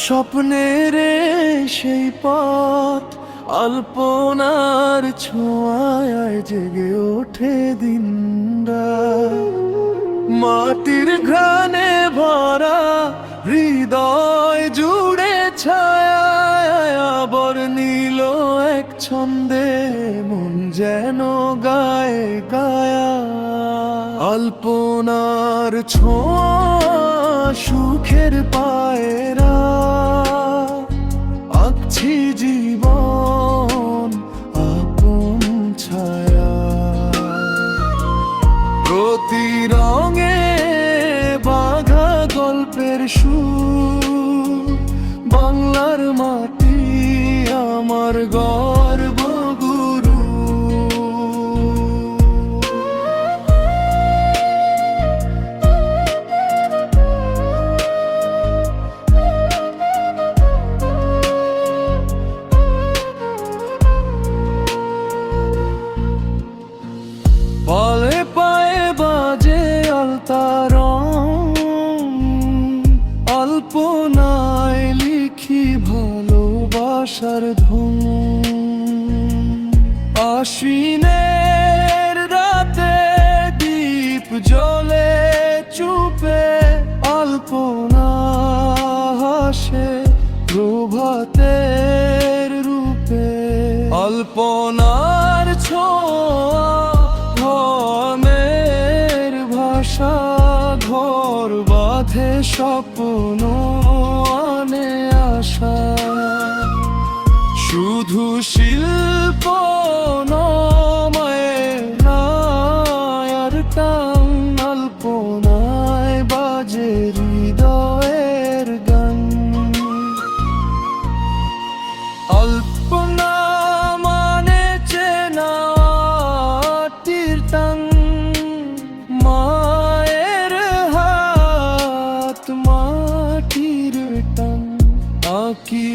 স্বপ্নের সেই পথ আলপনার ছোঁয়ায় জেগে ওঠে দিনরাত। মাটির ঘ্রাণে ভরা হৃদয় জুড়ে ছায়া আবর নীল এক ছন্দে মন যেন গায়ে গায়া। আলপনার ছোঁয়া সুখের পায়রা আঁকছি জীবন আপন ছায়া। প্রতি রঙে বাঁধা গল্পের সুর, বাংলার মাটি আমার গর্ব গুরু। পায়ে পায়ে বাজে আলতারং, আলপনায় লিখি ভালোবাসার ধুম। আশ্বিনের রাতে দীপ জ্বলে চুপে, আলপনা হাসে প্রভাতের রূপে। আলপনার ছোঁয়া ধর্মের ভাষা, ঘর বাঁধে স্বপ্ন আনে আশা। শুধু শিল্প নয় আর টান, আলপনায় বাজে হৃদয়ের গান। আলপনা মানে চেনা মাটির টান, মায়ের হাত মাটির টান। আঁকি